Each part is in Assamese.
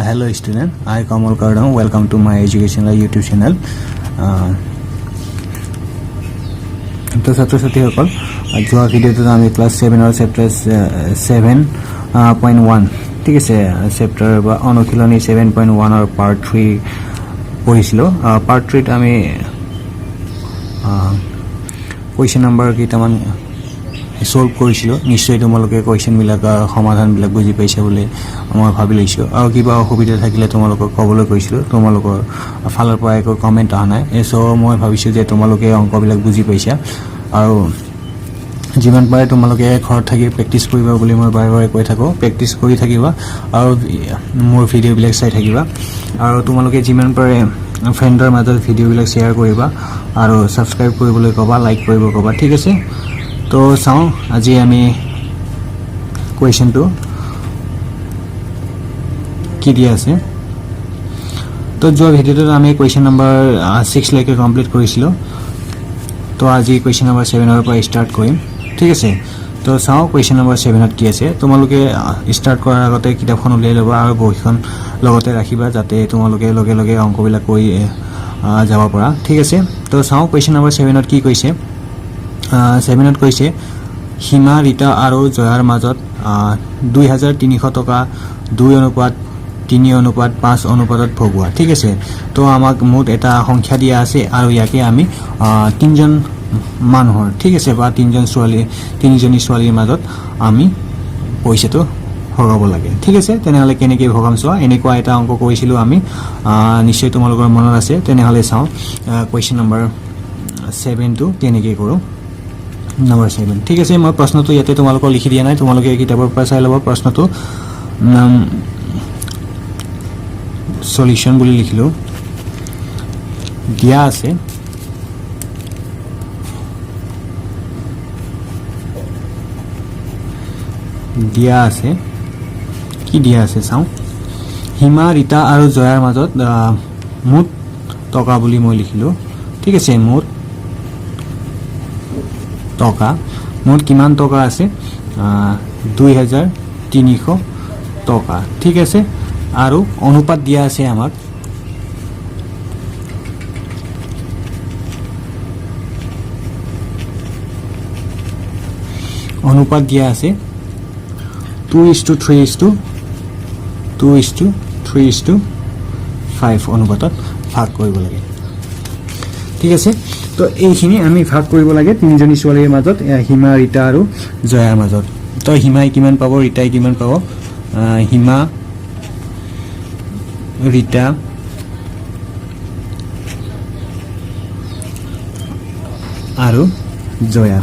Hello student, I Kamal Kardam. Welcome to my educational YouTube channel. तो ছাত্ৰ ছাত্ৰীসকল যোৱা ভিডিঅ'টোত আমি ক্লাছ 7 আৰু চেপ্টাৰ 7.1 ঠিক আছে চেপ্টাৰ বা অনুশীলনী 7.1 আৰু পাৰ্ট 3 পঢ়িছিলোঁ পাৰ্ট 3 ত আমি কোৱেশ্চন নম্বৰ কেইটামান সলভ কৰিছিলোঁ নিশ্চয় তোমালোকে কোৱেশ্চনবিলাক সমাধানবিলাক বুজি পাইছা বুলি মই ভাবি লৈছোঁ আৰু কিবা অসুবিধা থাকিলে তোমালোকক ক'বলৈ কৈছিলোঁ তোমালোকৰ ফালৰ পৰা একো কমেণ্ট অহা নাই সো মই ভাবিছোঁ যে তোমালোকে অংকবিলাক বুজি পাইছা আৰু যিমান পাৰে তোমালোকে ঘৰত থাকি প্ৰেক্টিছ কৰিবা বুলি মই বাৰে বাৰে কৈ থাকোঁ প্ৰেক্টিছ কৰি থাকিবা আৰু মোৰ ভিডিঅ'বিলাক চাই থাকিবা আৰু তোমালোকে যিমান পাৰে ফ্ৰেণ্ডৰ মাজত ভিডিঅ'বিলাক শ্বেয়াৰ কৰিবা আৰু ছাবস্ক্ৰাইব কৰিবলৈ ক'বা লাইক কৰিব ক'বা ঠিক আছে তো চাওঁ আজি আমি কুৱেশ্যনটো কি দিয়া আছে তো যোৱা ভিডিঅ'টোত আমি কুৱেশ্যন নম্বৰ 6 লৈকে কমপ্লিট কৰিছিলোঁ তো আজি কুৱেশ্যন নম্বৰ 7 পৰা ষ্টাৰ্ট কৰিম ঠিক আছে তো চাওঁ কুৱেশ্যন নম্বৰ 7ত কি আছে তোমালোকে ষ্টাৰ্ট কৰাৰ আগতে কিতাপখন উলিয়াই ল'বা আৰু বহিখন লগতে ৰাখিবা যাতে তোমালোকে লগে লগে অংকবিলাক কৰি যাব পৰা ঠিক আছে তো চাওঁ কুৱেশ্যন নম্বৰ 7ত কি কৈছে 7ত কৈছে হিমা ৰীতা আৰু জয়াৰ মাজত 2300 টকা 2:3:5 অনুপাতত ভগোৱা ঠিক আছে তো আমাক মুঠ এটা সংখ্যা দিয়া আছে আৰু ইয়াকে আমি তিনিজন মানুহৰ ঠিক আছে বা তিনিজনী ছোৱালীৰ মাজত আমি পইচাটো ভগাব লাগে ঠিক আছে তেনেহ'লে কেনেকৈ ভগাম চোৱা এনেকুৱা এটা অংক কৰিছিলোঁ আমি নিশ্চয় তোমালোকৰ মনত আছে তেনেহ'লে চাওঁ কুৱেশ্যন নম্বৰ 7 টো কেনেকৈ কৰোঁ নম্বৰ 7 ঠিক আছে মই প্ৰশ্নটো ইয়াতে তোমালোকক লিখি দিয়া নাই তোমালোকে কিতাপৰ পৰা চাই ল'ব প্ৰশ্নটো সলিউশন বুলি লিখিলোঁ দিয়া আছে কি দিয়া আছে চাওঁ হিমা ৰীতা আৰু জয়াৰ মাজত মুঠ টকা বুলি মই লিখিলোঁ ঠিক আছে মুঠ টকা মুঠ কিমান টকা আছে 2300 টকা ঠিক আছে আৰু অনুপাত দিয়া আছে আমাক অনুপাত দিয়া আছে 2:3:5 অনুপাতত ভাগ কৰিব লাগে ঠিক আছে তো এইখিনি আমি ভাগ কৰিব লাগে তিনিজনী ছোৱালীৰ মাজত হিমা ৰীতা আৰু জয়াৰ মাজত তো হিমাই কিমান পাব ৰীতাই কিমান পাব হিমা ৰীতা আৰু জয়া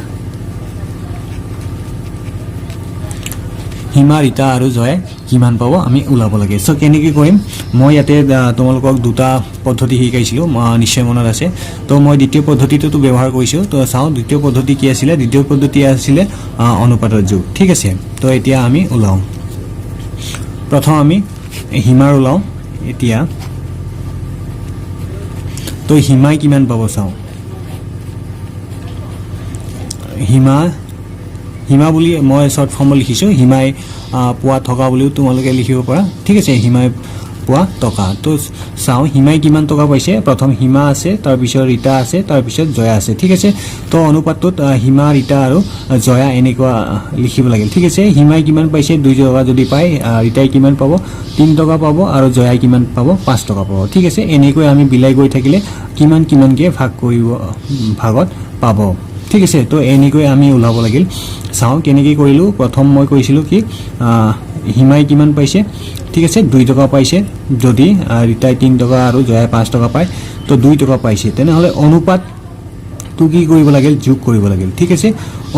হিমা ৰীতা আৰু জয় কিমান পাব আমি ওলাব লাগে সো কেনেকৈ কৰিম মই ইয়াতে তোমালোকক দুটা পদ্ধতি শিকাইছিলোঁ নিশ্চয় মনত আছে তো মই দ্বিতীয় পদ্ধতিটো ব্যৱহাৰ কৰিছোঁ তো চাওঁ দ্বিতীয় পদ্ধতি কি আছিলে দ্বিতীয় পদ্ধতি আছিলে অনুপাতৰ যোগ ঠিক আছে তো এতিয়া আমি ওলাওঁ প্ৰথম আমি হিমাৰ ওলাওঁ এতিয়া তো হিমাই কিমান পাব চাওঁ হিমা বুলি মই শৰ্ট ফৰ্মত লিখিছোঁ হিমাই পোৱা টকা বুলিও তোমালোকে লিখিব পাৰা ঠিক আছে হিমাই পোৱা টকা তো চাওঁ হিমাই কিমান টকা পাইছে প্ৰথম হিমা আছে তাৰপিছত ৰীতা আছে তাৰপিছত জয়া আছে ঠিক আছে তো অনুপাতটোত হিমা ৰীতা আৰু জয়া এনেকুৱা লিখিব লাগিল ঠিক আছে হিমাই কিমান পাইছে 2 টকা যদি পায় ৰীতাই কিমান পাব 3 টকা পাব আৰু জয়াই কিমান পাব 5 টকা পাব ঠিক আছে এনেকৈ আমি বিলাই গৈ থাকিলে কিমানকৈ ভাগ কৰিব ভাগত পাব ঠিক আছে তো এনেকৈ আমি ওলাব লাগিল চাওঁ কেনেকৈ কৰিলোঁ প্ৰথম মই কৈছিলোঁ কি হিমাই কিমান পাইছে ঠিক আছে 2 টকা পাইছে যদি ৰীতাই 3 টকা আৰু জয়াই 5 টকা পায় তো 2 টকা পাইছে তেনেহ'লে অনুপাতটো কি কৰিব লাগিল যোগ কৰিব লাগিল ঠিক আছে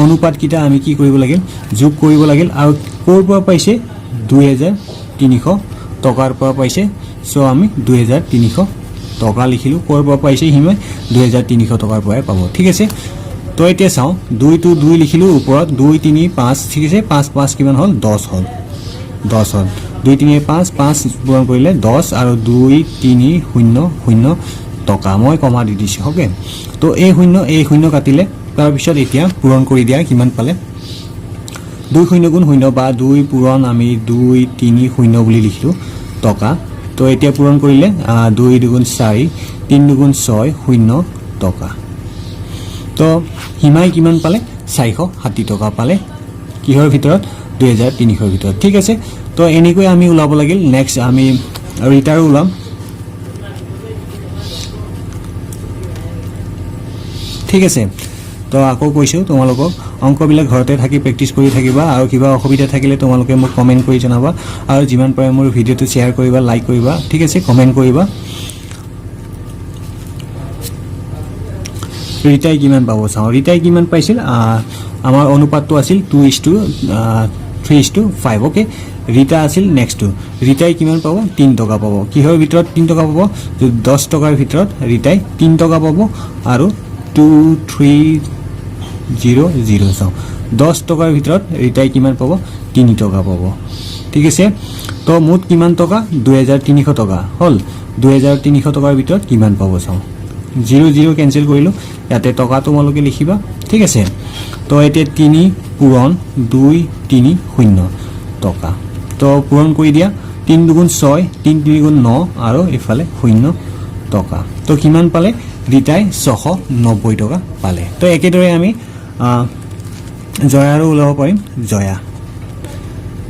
অনুপাতকেইটা আমি কি কৰিব লাগিল যোগ কৰিব লাগিল আৰু ক'ৰ পৰা পাইছে 2300 টকাৰ পৰা পাইছে সো আমি 2300 টকা লিখিলোঁ ক'ৰ পৰা পাইছে হিমাই 2300 টকাৰ পৰাই পাব ঠিক আছে তো এতিয়া চাওঁ 2 লিখিলোঁ ওপৰত 2 3 5 ঠিক আছে 5 5 কিমান হ'ল 10 হ'ল 2 3 5 5 পূৰণ কৰিলে 10 আৰু 2 3 0 0 টকা মই কমা দি দিছোঁ ওকে তো এই শূন্য কাটিলে তাৰপিছত এতিয়া পূৰণ কৰি দিয়া কিমান পালে 2 0 গুণ 0 বা 2 পূৰণ আমি 2 3 0 বুলি লিখিলোঁ টকা তো এতিয়া পূৰণ কৰিলে 2 দুগুণ 4 3 দুগুণ 6 0 টকা তো হিমাই কিমান পালে 460 টকা পালে কিহৰ ভিতৰত 2300 ভিতৰত ঠিক আছে তো এনেকৈ আমি উলাব লাগিল নেক্সট আমি ৰিটাৰ উলাম ঠিক আছে তো আকৌ কৈছো তোমালোকক অংকবিলাক ঘৰতে থাকি প্ৰেক্টিছ কৰি থাকিবা আৰু কিবা অসুবিধা থাকিলে তোমালোকে মোক কমেন্ট কৰি জনাবা আৰু যিমান পাৰে মোৰ ভিডিওটো শেয়াৰ কৰিবা লাইক কৰিবা ঠিক আছে কমেন্ট কৰিবা ৰিটাই কিমান পাব চাও ৰিটাই কিমান পাইছিল আমাৰ অনুপাতটো আছিল 2:3:5 ওকে ৰিটা আছিল নেক্সট টু ৰিটাই কিমান পাব 3 টকা পাব কিহৰ ভিতৰত 3 টকা পাব 10 টকাৰ ভিতৰত ৰিটাই 3 টকা পাব আৰু 2300 চাও 10 টকাৰ ভিতৰত ৰিটাই কিমান পাব 3 টকা পাব ঠিক আছে তো মুঠ কিমান টকা 2300 টকা হল 2300 টকাৰ ভিতৰত কিমান পাব চাও 00 কেনসেল কৰিলো ইয়াতে টকা তোমালোকে লিখিবা ঠিক আছে তো এতিয়া 3 পূৰণ 2 3 0 টকা তো পূৰণ কৰি দিয়া 3 দুগুণ 6 3 3 গুণ 9 আৰু ইফালে 0 টকা তো কিমান পালে ৰিটাই 690 টকা পালে তো একেদৰে আমি জয়াৰো উলাব পাৰিম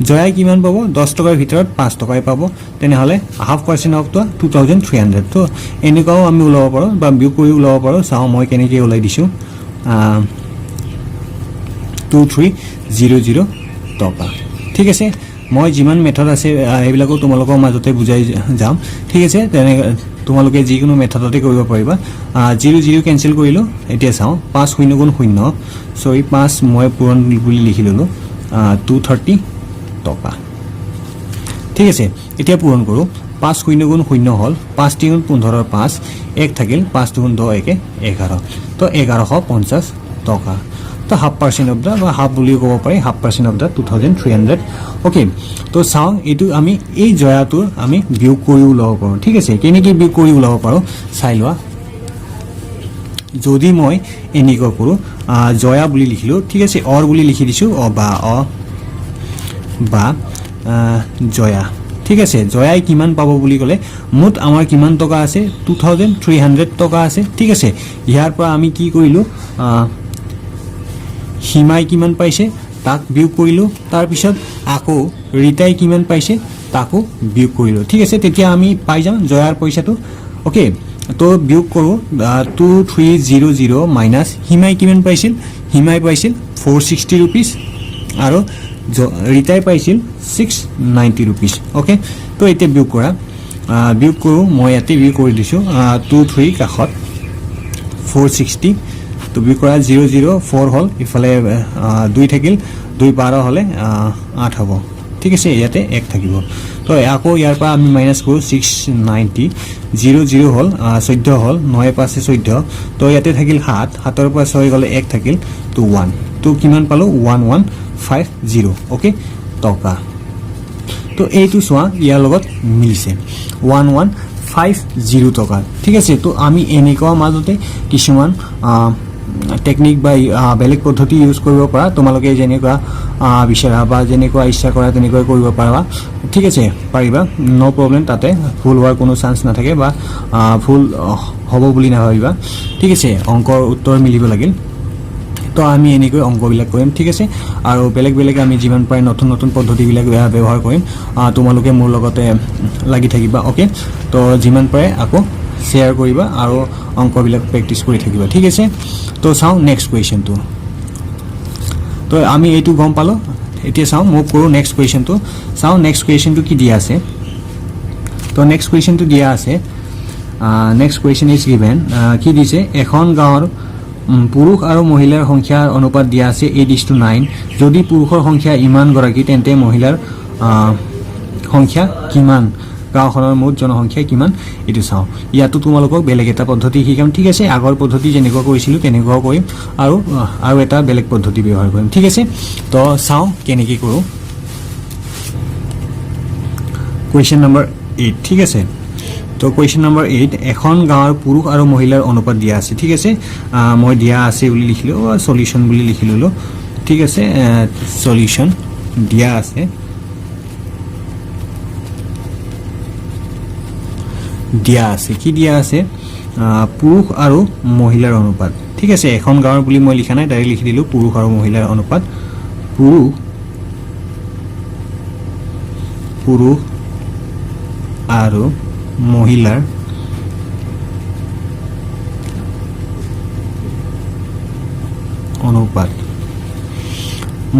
জয়া কিমান পাব 10 টকাৰ ভিতৰত 5 টকাই পাব তেনেহলে হাফ পাৰ্সেন্ট অফ 2300 তো এনেকাও আমি উলাব পাৰো বা বিয়োগ কৰি উলাব পাৰো চাও মই কেনেকৈ উলাই দিছো 2300 টকা ঠিক আছে মই যিমান মেথড আছে এইবিলাকো তোমালোকৰ মাজতে বুজাই যাম ঠিক আছে তেনে তোমালোকে যিকোনো মেথডতে কৰিব পাৰিবা 00 কেনসেল কৰিলো এতিয়া চাও 5 0 গুণ 0 সৰি 5 মই পূৰণ বুলি লিখি ললো 230 টকা ঠিক আছে এতিয়া পূৰণ কৰো 5 0 গুণ 0 হল 5 3 গুণ 15 5 1 থাকিল 5 2 গুণ 2 11 তো 1150 টকা তো হাফ পাৰ্সেন্ট অফ দা বা হাফ বুলি ক'ব পাৰি half per cent of the 2300 okay তো চাও এটো আমি এই জয়াটো আমি বিয়োগ কৰি উলাব পাৰো ঠিক আছে কেনেকৈ বিয়োগ কৰি উলাব পাৰো চাই লোৱা যদি মই এনেকৈ কৰো জয়া বুলি লিখিলো ঠিক আছে অৰ বুলি লিখি দিছো বা জয়া ঠিক আছে জয়াই কিমান পাব বুলি কলে মুঠ আমাৰ কিমান টকা আছে 2300 টকা আছে ঠিক আছে ইয়াৰ পৰা আমি কি কৰিলো হিমাই কিমান পাইছে তাক বিয়োগ কৰিলো তাৰ পিছত আকৌ ৰিটাই কিমান পাইছে তাকো বিয়োগ কৰিলো ঠিক আছে তেতিয়া আমি পাই যাম জয়াৰ পইচাটো ওকে তো বিয়োগ কৰো 2300 মাইনাস হিমাই কিমান পাইছিল হিমাই পাইছিল 460 रुपीस আৰু ৰিটাই পাইছিল 690 रुपीस ওকে তো এতিয়া বিয়োগ কৰো মই ইয়াতে বিয়োগ কৰি দিছো 23 কাখত 460 তো বিয়োগ কৰা 004 হল ইফালে 2 থাকিল 2 12 হলে 8 হ'ব ঠিক আছে ইয়াতে 1 থাকিব তো আকৌ ইয়াৰ পৰা আমি মাইনাস কৰো 690 00 হল 14 হল 9 5 14 তো ইয়াতে থাকিল 7 7 ৰ পৰা 6 গলে 1 থাকিল তো 1 তো কিমান পালো 1150 ওকে টকা তো এইটো সোয়া ইয়াৰ লগত মিলিছে 1150 টকা ঠিক আছে তো আমি এনেকুৱা মাজতে কিছুমান টেকনিক বা বেলেগ পদ্ধতি ইউজ কৰিব পাৰা তোমালোকে যেনেকুৱা বিচৰা বা যেনেকুৱা ইচ্ছা কৰা তেনেকৈ কৰিব পাৰা ঠিক আছে পাৰিবা নো প্ৰবলেম তাতে ভুল হোৱাৰ কোনো চান্স নাথাকে বা ভুল হ'ব বুলি নাভাবিবা ঠিক আছে অংকৰ উত্তৰ মিলিব লাগিল তো আমি এনেকৈ অংকবিলাক কৰিম ঠিক আছে আৰু বেলেগ বেলেগ আমি যিমান পাৰে নতুন নতুন পদ্ধতিবিলাক ব্যৱহাৰ কৰিম তোমালোকে মোৰ লগতে লাগি থাকিবা ওকে তো যিমান পাৰে আকৌ শেয়াৰ কৰিবা আৰু অংকবিলাক প্ৰেক্টিছ কৰি থাকিবা ঠিক আছে তো চাও নেক্সট কোৱেশ্চনটো তো আমি এইটো গম পালো এতিয়া চাও মুভ কৰো নেক্সট কোৱেশ্চনটো চাও নেক্সট কোৱেশ্চনটো কি দিয়া আছে তো নেক্সট কোৱেশ্চনটো দিয়া আছে নেক্সট কোৱেশ্চন ইজ গিভেন কি দিছে এখন গাঁৱৰ পুৰুষ আৰু মহিলাৰ সংখ্যাৰ অনুপাত দিয়া আছে 8:9 যদি পুৰুষৰ সংখ্যা ইমান গৰাকী তেন্তে মহিলাৰ সংখ্যা কিমান গাঁওখনৰ মুঠ জনসংখ্যা কিমান এটো চাও ইয়াতো তোমালোকক বেলেগ এটা পদ্ধতি শিকাম ঠিক আছে আগৰ পদ্ধতি যেনেকুৱা কৰিছিলো তেনেকুৱা কৰিম আৰু এটা বেলেগ পদ্ধতি ব্যৱহাৰ কৰিম ঠিক আছে তো চাও কেনেকৈ কৰো কোৱেশ্চন নম্বৰ 8 ঠিক আছে তো কোৱেশ্চন নম্বৰ 8 এখন গাঁৱৰ পুৰুষ আৰু মহিলাৰ অনুপাত দিয়া আছে ঠিক আছে মই দিয়া আছে বুলি লিখিলো সলিউশন বুলি লিখিলো ঠিক আছে সলিউশন দিয়া আছে দিয়া আছে কি দিয়া আছে পুৰুষ আৰু মহিলাৰ অনুপাত ঠিক আছে এখন গাঁৱৰ বুলি মই লিখা নাই ডাইৰেক্ট লিখি দিলো পুৰুষ আৰু মহিলাৰ অনুপাত পুৰুষ আৰু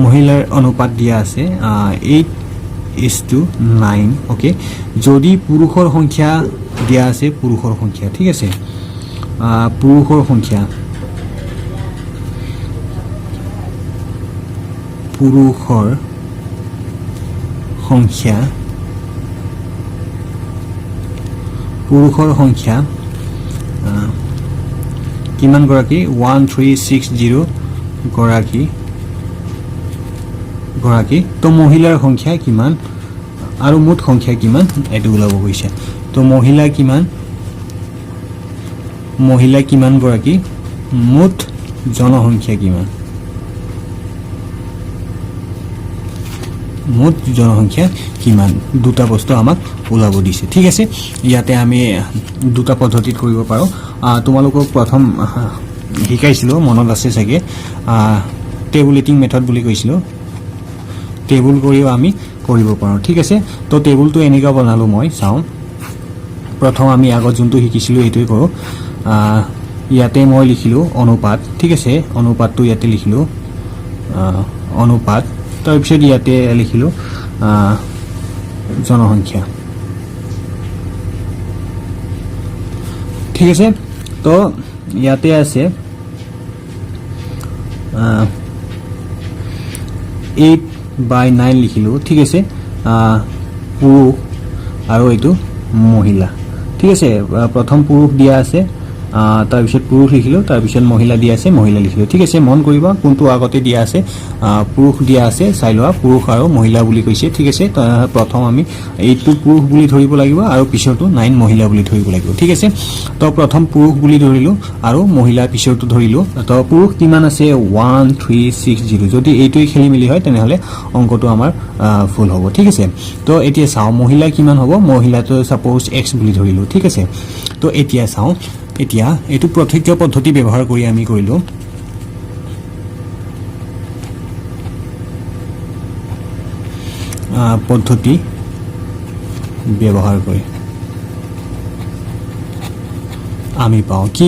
মহিলাৰ অনুপাত দিয়া আছে 8:9 ওকে যদি পুৰুষৰ সংখ্যা দিয়া আছে পুৰুষৰ সংখ্যা ঠিক আছে পুৰুষৰ সংখ্যা কিমান গৰাকী 1360 গৰাকী তো মহিলাৰ সংখ্যা কিমান আৰু মুঠ সংখ্যা কিমান এটো ওলাব গৈছে তো মহিলা কিমান গৰাকী মুঠ জনসংখ্যা কিমান দুটা বস্তু আমাক ওলাব দিছে ঠিক আছে ইয়াতে আমি দুটা পদ্ধতিত কৰিব পাৰো তোমালোকক প্ৰথম শিকাইছিলো মনত আছে চাগে টেবুলেটিং মেথড বুলি কৈছিলো টেবুল কৰিও আমি কৰিব পাৰো ঠিক আছে তো টেবুলটো এনেকা বনালো মই চাও প্ৰথম আমি আগত যোনটো শিকিছিলো এইটোই কৰো ইয়াতে মই লিখিলো অনুপাত ঠিক আছে অনুপাতটো ইয়াতে লিখিলো অনুপাত তাৰ পিছত ইয়াতে লিখিলো জনসংখ্যা ঠিক আছে তো ইয়াতে আছে 8/9 লিখিলো ঠিক আছে পুৰুষ আৰু এইটো মহিলা ঠিক আছে প্ৰথম পুৰুষ দিয়া আছে তাৰ পিছত পুৰুষ লিখিলো তাৰ পিছত মহিলা দিয়া আছে মহিলা লিখিলো ঠিক আছে মন কৰিবা কোনটো আগতে দিয়া আছে পুৰুষ দিয়া আছে চাই লোৱা পুৰুষ আৰু মহিলা বুলি কৈছে ঠিক আছে প্ৰথম আমি এইটো পুৰুষ বুলি ধৰিব লাগিব আৰু পিছৰটো 9 মহিলা বুলি ধৰিব লাগিব ঠিক আছে তো প্ৰথম পুৰুষ বুলি ধৰিলো আৰু মহিলা পিছৰটো ধৰিলো তো পুৰুষ কিমান আছে 1360 যদি এইটোই খেলি মিলি হয় তেনেহলে অংকটো আমাৰ ফুল হ'ব ঠিক আছে তো এতিয়া চাও মহিলা কিমান হ'ব মহিলাটো সাপোজ x বুলি ধৰিলো ঠিক আছে তো এতিয়া চাও এতিয়া এটো প্ৰত্যক্ষ পদ্ধতি ব্যৱহাৰ কৰি আমি কৰিলো পদ্ধতি ব্যৱহাৰ কৰি আমি পাও কি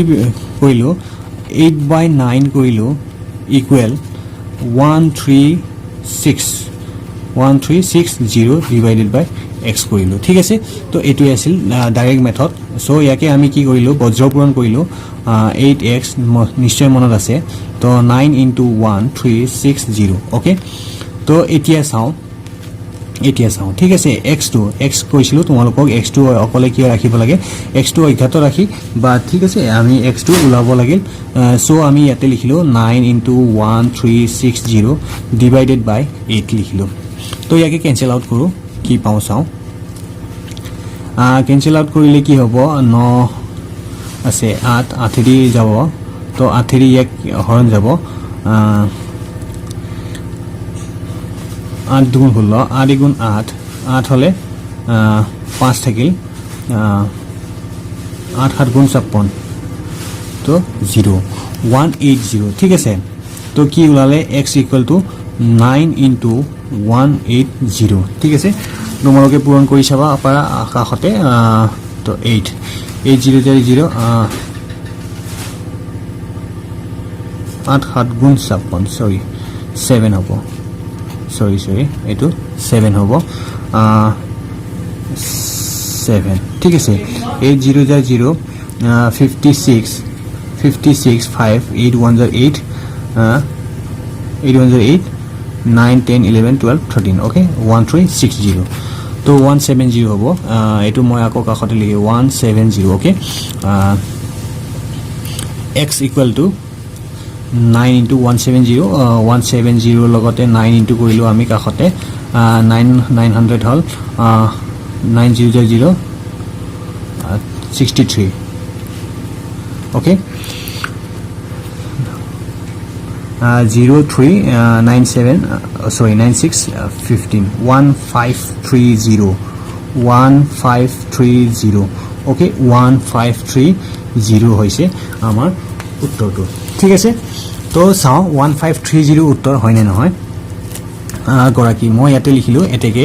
কৰিলো 8/9 কৰিলো ইকুৱেল 1360 ডিভাইডেড বাই x কৰিলো ঠিক আছে তো এটো আছিল ডাইৰেক্ট মেথড সো ইয়াকে আমি কি কৰিলো বজ্ৰপূৰণ কৰিলো 8x নিশ্চয় মনত আছে তো 9 * 1360 ওকে তো এতিয়া চাও ঠিক আছে x কৈছিলো তোমালোকক x2 অকলে কি ৰাখিব লাগে x2 অজ্ঞাত ৰাখি বা ঠিক আছে আমি x2 উলাব লাগিল সো আমি ইয়াতে লিখিলো 9 * 1360 ডিভাইডেড বাই 8 লিখিলো তো ইয়াকে কেনসেল আউট কৰো কি পাও চাও কেনসেল আউট কৰিলে কি হ'ব 9 আছে 8 দি যাব তো 8 দি এক হৰণ যাব 8 দুগুণ 16 8 গুণ 8 হলে 5 থাকিল 8 7 গুণ 56 তো 0180 ঠিক আছে তো কি ওলালে x = 9 * 180 ঠিক আছে তোমালোকে পূৰণ কৰি চাবা পাৰা কাখতে তো 8 0 8 7 গুণ 56 সৰি 7 হ'ব সৰি এটো 7 হ'ব 7 ঠিক আছে 8 0 56 5 8 1 8 9 10 11 12 13 okay 1360 তো 170 হ'ব এটো মই আকৌ কাখতে লিখি 170 okay x = 9 * 170 170 লগতে 9 ইনটু কৰিলো আমি কাখতে 900 হল 900 63 okay 0397 sorry 96 15 1530 ওকে 1530 হৈছে আমাৰ উত্তৰটো ঠিক আছে তো চাও 1530 উত্তৰ হয় নে নহয় গৰাকী মই ইয়াতে লিখিলো এতেকে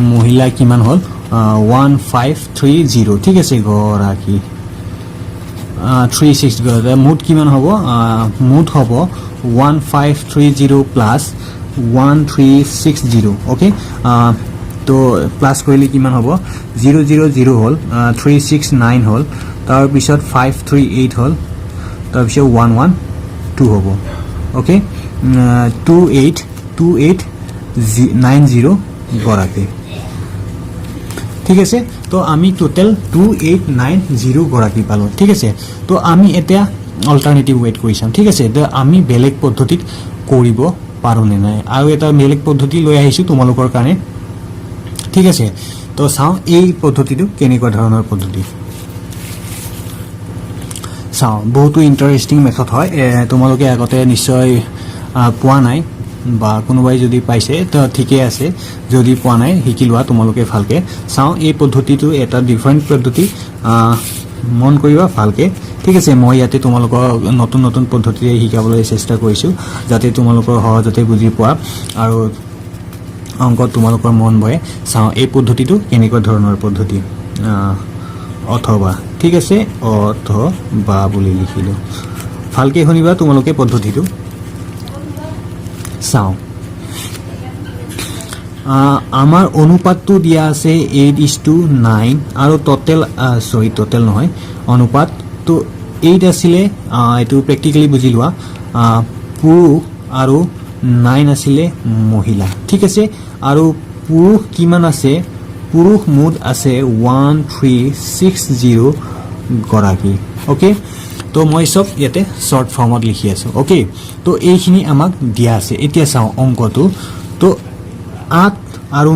মহিলা কিমান হল 1530 ঠিক আছে গৰাকী 360 মুঠ কিমান হ'ব মুঠ হ'ব 1530 প্লাস 1360 ওকে তো প্লাস কৰিলে কিমান হ'ব 000 হল 369 হল তাৰ পিছত 538 হল তাৰ পিছত 112 হ'ব ওকে 2890 গৰাকী ঠিক আছে তো আমি টোটাল 2890 গৰাকী পালো ঠিক আছে তো আমি এটা অল্টাৰনেটিভ ওয়েট কৰি চাম ঠিক আছে তো আমি বেলেগ পদ্ধতিত কৰিব পাৰো নে নাই আৰু এটা বেলেগ পদ্ধতি লৈ আহিছো তোমালোকৰ কাৰণে ঠিক আছে তো চাও এই পদ্ধতিটো কেনেকুৱা ধৰণৰ পদ্ধতি চাও বহুতো ইন্টাৰেষ্টিং মেথড হয় তোমালোকে আগতে নিশ্চয় পোৱা নাই বা কোনোবাই যদি পাইছে তো ঠিকই আছে যদি পোৱা নাই শিকি লোৱা তোমালোকে ভালকে চাও এই পদ্ধতিটো এটা ডিফাৰেন্ট পদ্ধতি মন কৰিবা ভালকে ঠিক আছে মই ইয়াতে তোমালোকৰ নতুন নতুন পদ্ধতিৰে শিকাবলৈ চেষ্টা কৰিছো যাতে তোমালোকৰ সহজতে বুজি পোৱা আৰু অংকত তোমালোকৰ মন বহে চাও এই পদ্ধতিটো কেনেকুৱা ধৰণৰ পদ্ধতি অথবা ঠিক আছে অথবা বুলি লিখিলো ভালকে শুনিবা তোমালোকে পদ্ধতিটো চাও আমাৰ অনুপাতটো দিয়া আছে 8:9 আৰু টোটাল নহয় অনুপাত তো 8 আছিলে এটো প্ৰ্যাকটিক্যালি বুজি লোৱা পুৰুষ আৰু 9 আছিলে মহিলা ঠিক আছে আৰু পুৰুষ কিমান আছে পুৰুষ মুঠ আছে 1360 গৰাকী ওকে তো মই সব ইয়াতে শর্ট ফর্মত লিখি আছো ওকে তো এইখিনি আমাক দিয়া আছে এতিয়া চাও অঙ্কটো তো 8 আৰু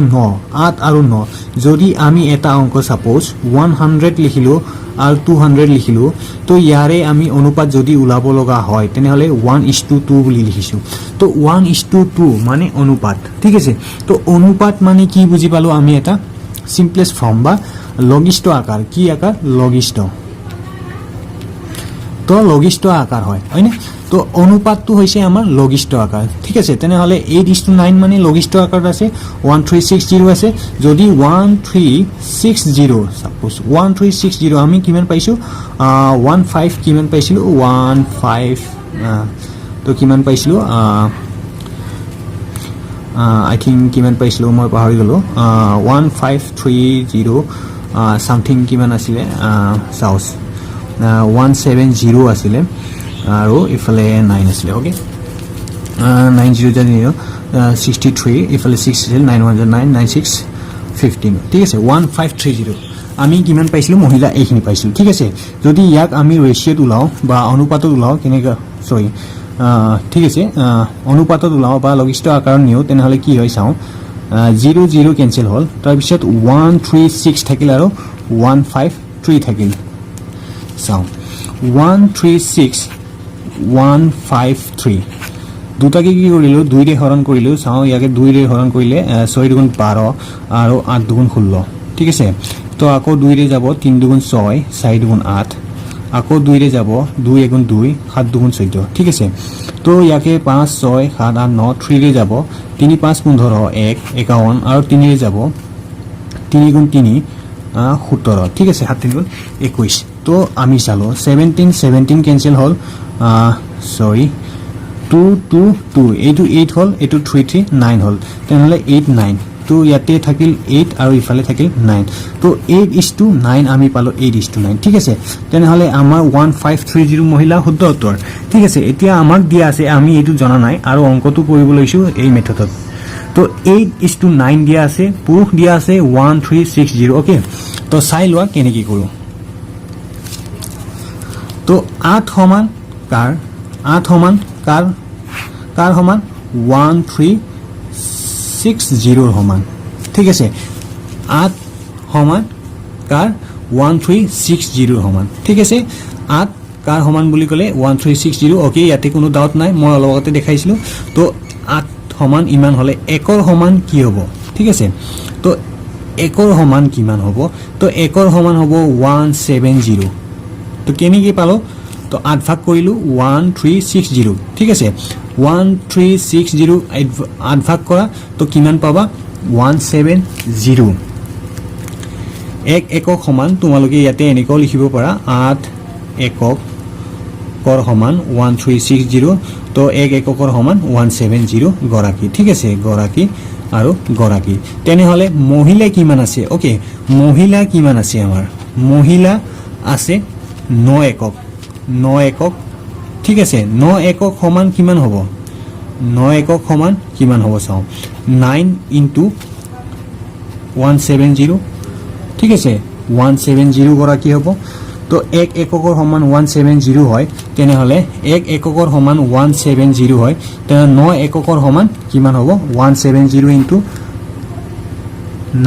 9 যদি আমি এটা অঙ্ক সাপোজ 100 লিখিলো আৰু 200 লিখিলো তো ইয়াৰে আমি অনুপাত যদি উলাব লগা হয় তেনেহলে 1:2 বুলি লিখিছো তো 1:2 মানে অনুপাত ঠিক আছে তো অনুপাত মানে কি বুজি পালো আমি এটা সিম্পলেস্ট ফর্ম বা লঘিষ্ঠ আকাৰ কি আকাৰ লঘিষ্ঠ তো লঘিষ্ঠ আকাৰ হয় হয়নে তো অনুপাতটো হৈছে আমাৰ লঘিষ্ঠ আকাৰ ঠিক আছে তেনেহলে 8:9 মানে লঘিষ্ঠ আকাৰ আছে 1360 আছে যদি 1360 সাপোজ 1360 আমি কিমান পাইছো 15 কিমান পাইছিলো 15 তো কিমান পাইছিলো I think কিমান পাইছিলো মই পাহৰি গলো 1530 something কিমান আছিল সাউস 170 আছিল আৰু ইফালে 9 আছিল ওকে 90 জানি 63 ইফালে 6 আছিল 919 96 15 ঠিক আছে 1530 আমি কিমান পাইছিলো মহিলা এইখিনি পাইছিলো ঠিক আছে যদি ইয়াক আমি ৰেশিওত উলাও বা অনুপাতত উলাও কেনেকা সৰি ঠিক আছে অনুপাতত উলাও বা লঘিষ্ঠ আকাৰত নিও তেনেহলে কি হয় চাও 0 কেনসেল হল তাৰ পিছত 136 থাকিল আৰু 153 থাকিল চাও 136 153 দুটাকে কি কৰিলো 2 ৰে হৰণ কৰিলো চাও ইয়াকে 2 ৰে হৰণ কৰিলে 6 দুগুণ 12 আৰু 8 দুগুণ 16 ঠিক আছে তো আকৌ 2 ৰে যাব 3 দুগুণ 6 4 দুগুণ 8 আকৌ 2 ৰে যাব 2 এগুণ 2 7 দুগুণ 14 ঠিক আছে তো ইয়াকে 5 6 7 8 9 3 ৰে যাব 3 5 15 1 51 আৰু 3 ৰে যাব 3 গুণ 3 17 ঠিক আছে 7 গুণ 21 তো আমি চালো 17 কেনসেল হল সরি 2 2 2 এইটো 8 হল এইটো 3 3 9 হল তেনেহলে 8 9 তো ইয়াতে থাকিল 8 আৰু ইফালে থাকিল 9 তো 8:9 আমি পালো 8:9 ঠিক আছে তেনেহলে আমাৰ 1530 মহিলা শুদ্ধ উত্তৰ ঠিক আছে এতিয়া আমাক দিয়া আছে আমি এইটো জনা নাই আৰু অঙ্কটো কৰিব লৈছো এই মেথডত তো 8:9 দিয়া আছে পুৰুষ দিয়া আছে 1360 ওকে তো চাই লোৱা কেনেকৈ কৰো তো 8 সমান কাৰ 8 সমান কাৰ সমান 1360 সমান ঠিক আছে 8 সমান কাৰ 1360 সমান ঠিক আছে 8 কাৰ সমান বুলি কলে 1360 ওকে ইয়াতে কোনো ডাউট নাই মই অলপতে দেখাইছিলো তো 8 সমান ইমান হলে 1 সমান কি হ'ব ঠিক আছে তো 1ৰ সমান কিমান হ'ব তো 1ৰ সমান হ'ব 170 তো কেনেকৈ পালো তো 8 ভাগ কৰিলো 1360 ঠিক আছে 1360 8 ভাগ কৰা তো কিমান পাবা 170 এক একক সমান তোমালোকে ইয়াতে এনেকৈ লিখিব পাৰা 8 এককৰ সমান 1360 তো এক এককৰ সমান 170 গৰাকী ঠিক আছে গৰাকী আৰু গৰাকী তেনেহলে মহিলা কিমান আছে ওকে মহিলা কিমান আছে আমাৰ মহিলা আছে 9 একক ঠিক আছে 9 একক সমান কিমান হ'ব 9 একক সমান কিমান হ'ব চাও 9 ইনটু 170 ঠিক আছে 170 গৰাকী হ'ব তো এক এককৰ সমান 170 হয় তেনেহলে এক এককৰ সমান 170 হয় তেনে 9 এককৰ সমান কিমান হ'ব 170 ইনটু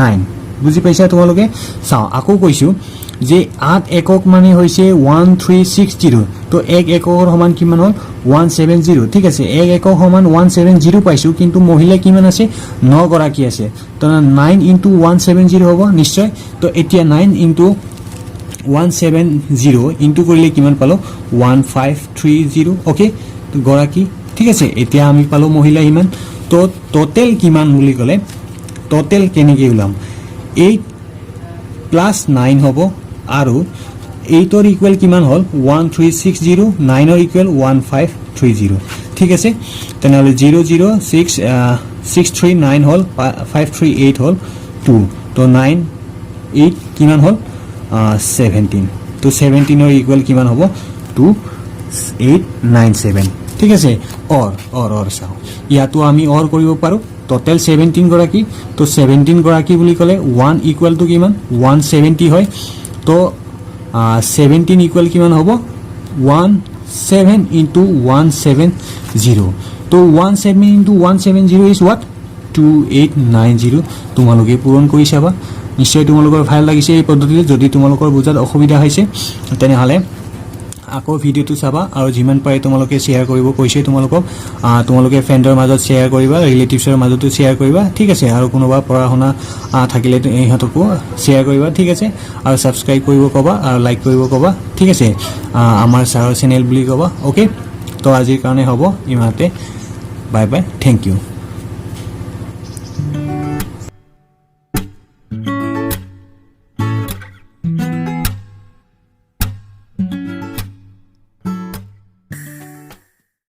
9 বুজি পাইছা তোমালোকে চাও আকৌ কৈছো যে 8 একক মানে হৈছে 1360 তো এক এককৰ সমান কিমান হ'ল 170 ঠিক আছে এক একক সমান 170 পাইছো কিন্তু মহিলা কিমান আছে 9 গৰাকী আছে তো 9 ইনটু 170 হ'ব নিশ্চয় তো এতিয়া 9 ইনটু 170 ইনটু কৰিলে কিমান পালো 1530 ওকে তো গৰাকী ঠিক আছে এতিয়া আমি পালো মহিলা ইমান তো টোটাল কিমান বুলি ক'লে টোটাল কেনেকৈ উলাম 8 প্লাস 9 হ'ব আৰু 8 ৰ ইকুৱেল কিমান হ'ল 1360 9 ৰ ইকুৱেল 1530 ঠিক আছে তেনেহলে 00639 হ'ল 538 হ'ল 2 তো 9 8 কিমান হ'ল 17 তো 17 ৰ ইকুৱেল কিমান হ'ব 2897 ঠিক আছে অৰ চাও ইয়াতো আমি অৰ কৰিব পাৰো টোটাল 17 গৰাকী তো 17 গৰাকী বুলি ক'লে 1 ইকুৱেল টু কিমান 170 হয় তো 17 ইকুৱেল কিমান হ'ব 17 ইনটু 170 তো 17 ইনটু 170 ইজ হোৱাট 2890 তোমালোকে পূৰণ কৰি চাবা নিশ্চয় তোমালোকৰ ভাল লাগিছে এই পদ্ধতিতে যদি তোমালোকৰ বুজাত অসুবিধা হৈছে তেনেহলে আকৌ ভিডিওটো চাবা আৰু যিমান পাৰে তোমালোকে শেয়াৰ কৰিব কৈছে তোমালোকে ফ্ৰেণ্ডৰ মাজত শেয়াৰ কৰিবা ৰিলেটিভছৰ মাজতো শেয়াৰ কৰিবা ঠিক আছে আৰু কোনোবা পঢ়া শুনা থাকিলে ইহঁতকো শেয়াৰ কৰিবা ঠিক আছে আৰু সাবস্ক্ৰাইব কৰিব কবা আৰু লাইক কৰিব কবা ঠিক আছে আমাৰ ছাৰৰ চেনেল বুলি কবা ওকে তো আজিৰ কাৰণে হ'ব ইমানতে বাই বাই থ্যাংক ইউ